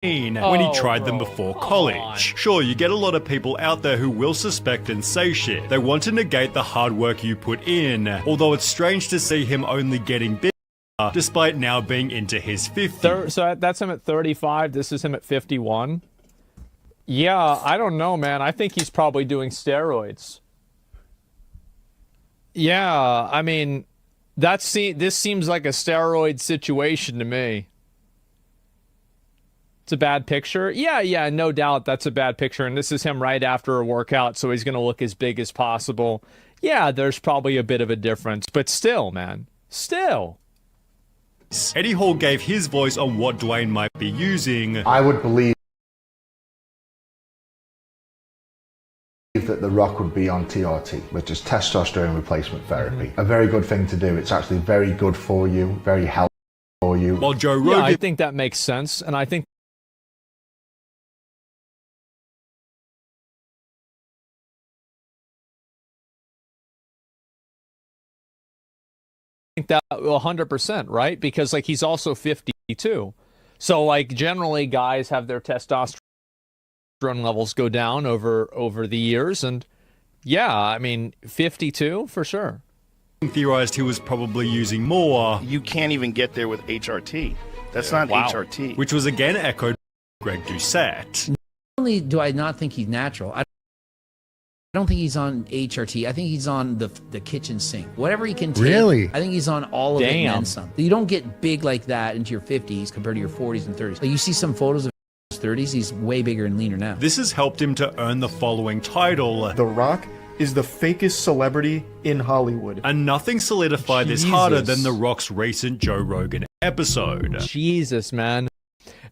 when he tried them before college. Sure, you get a lot of people out there who will suspect and say shit. They want to negate the hard work you put in, although it's strange to see him only getting bigger despite now being into his 50s. So that's him at 35, this is him at 51. Yeah, I don't know, man. I think he's probably doing steroids. Yeah, I mean, this seems like a steroid situation to me. It's a bad picture. Yeah, no doubt that's a bad picture. And this is him right after a workout, so he's going to look as big as possible. Yeah, there's probably a bit of a difference, but still, man. Still. Eddie Hall gave his voice on what Dwayne might be using. I would believe that The Rock would be on TRT, which is testosterone replacement therapy. A very good thing to do. It's actually very good for you, very healthy for you. While Joe Rogan... Yeah, I think that makes sense, and I think that 100%, right? Because like he's also 52. So like generally guys have their testosterone levels go down over the years, and yeah, I mean 52 for sure. Theorized he was probably using more. You can't even get there with HRT. That's not HRT. Which was again echoed by Greg Doucette. Not only do I not think he's natural, I don't think he's on HRT. I think he's on the kitchen sink. Whatever he can take. Really? I think he's on all of it and then some. You don't get big like that into your 50s compared to your 40s and 30s. Like you see some photos of his 30s, he's way bigger and leaner now. This has helped him to earn the following title. The Rock is the fakest celebrity in Hollywood. And nothing solidified this harder than The Rock's recent Joe Rogan episode. Jesus, man.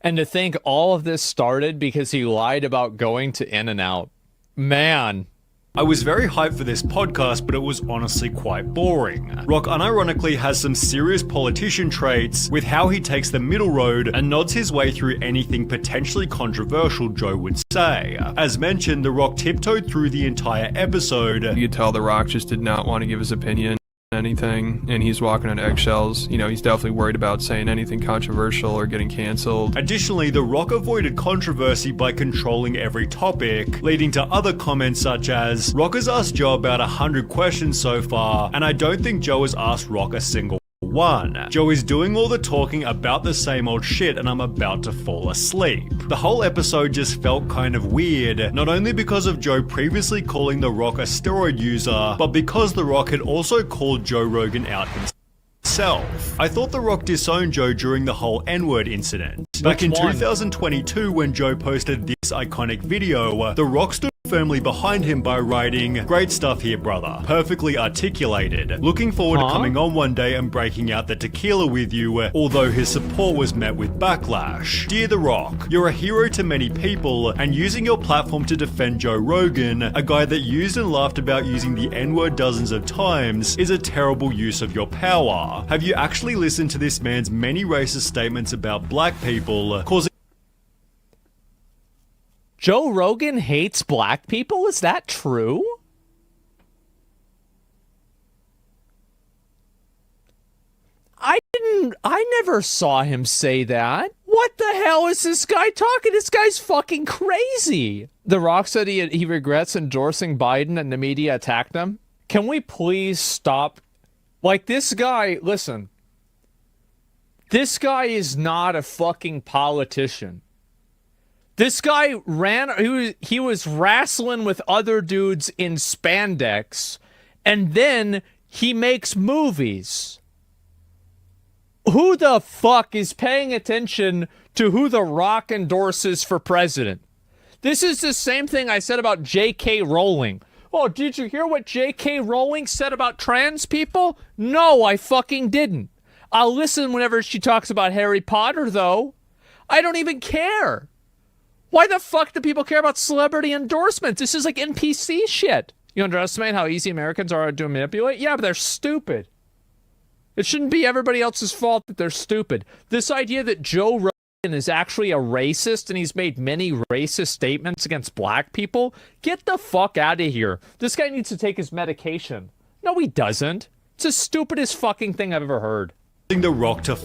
And to think all of this started because he lied about going to In-N-Out. Man. I was very hyped for this podcast, but it was honestly quite boring. Rock unironically has some serious politician traits with how he takes the middle road and nods his way through anything potentially controversial Joe would say. As mentioned, The Rock tiptoed through the entire episode. You could tell The Rock just did not want to give his opinion on anything, and he's walking on eggshells. You know, he's definitely worried about saying anything controversial or getting canceled. Additionally, The Rock avoided controversy by controlling every topic, leading to other comments such as, Rock has asked Joe about 100 questions so far, and I don't think Joe has asked Rock a single one. Joe is doing all the talking about the same old shit and I'm about to fall asleep. The whole episode just felt kind of weird, not only because of Joe previously calling The Rock a steroid user, but because The Rock had also called Joe Rogan out himself. I thought The Rock disowned Joe during the whole N-word incident. Back in 2022 when Joe posted this iconic video, The Rock stood firmly behind him by writing, "Great stuff here, brother. Perfectly articulated. Looking forward to coming on one day and breaking out the tequila with you," although his support was met with backlash. Dear The Rock, you're a hero to many people, and using your platform to defend Joe Rogan, a guy that used and laughed about using the N-word dozens of times, is a terrible use of your power. Have you actually listened to this man's many racist statements about black people, causing Joe Rogan hates black people? Is that true? I never saw him say that. What the hell is this guy talking? This guy's fucking crazy. The Rock said he regrets endorsing Biden and the media attacked him. Can we please stop? Like this guy, listen. This guy is not a fucking politician. This guy he was wrestling with other dudes in spandex, and then he makes movies. Who the fuck is paying attention to who The Rock endorses for president? This is the same thing I said about J.K. Rowling. Oh, did you hear what J.K. Rowling said about trans people? No, I fucking didn't. I'll listen whenever she talks about Harry Potter, though. I don't even care. Why the fuck do people care about celebrity endorsements? This is like NPC shit. You underestimate how easy Americans are to manipulate? Yeah, but they're stupid. It shouldn't be everybody else's fault that they're stupid. This idea that Joe Rogan is actually a racist and he's made many racist statements against black people, get the fuck out of here. This guy needs to take his medication. No, he doesn't. It's the stupidest fucking thing I've ever heard. The Rock to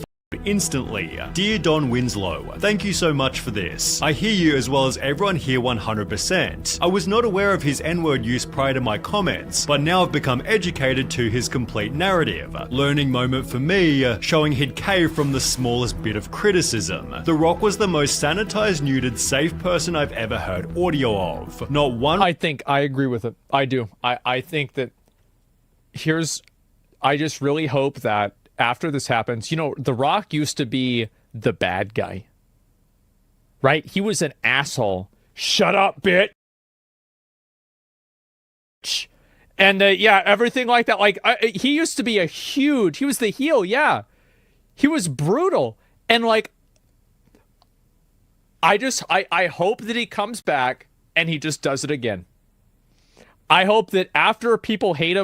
instantly. Dear Don Winslow, thank you so much for this. I hear you as well as everyone here 100%. I was not aware of his N-word use prior to my comments, but now I've become educated to his complete narrative. Learning moment for me, showing he'd cave from the smallest bit of criticism. The Rock was the most sanitized, neutered, safe person I've ever heard audio of. Not one— I think I agree with it. I do. I think that I just really hope that after this happens, you know, The Rock used to be the bad guy, right? He was an asshole. Shut up, bitch. And yeah, everything like that. Like he used to be he was the heel. Yeah, he was brutal. And like, I hope that he comes back and he just does it again. I hope that after people hate him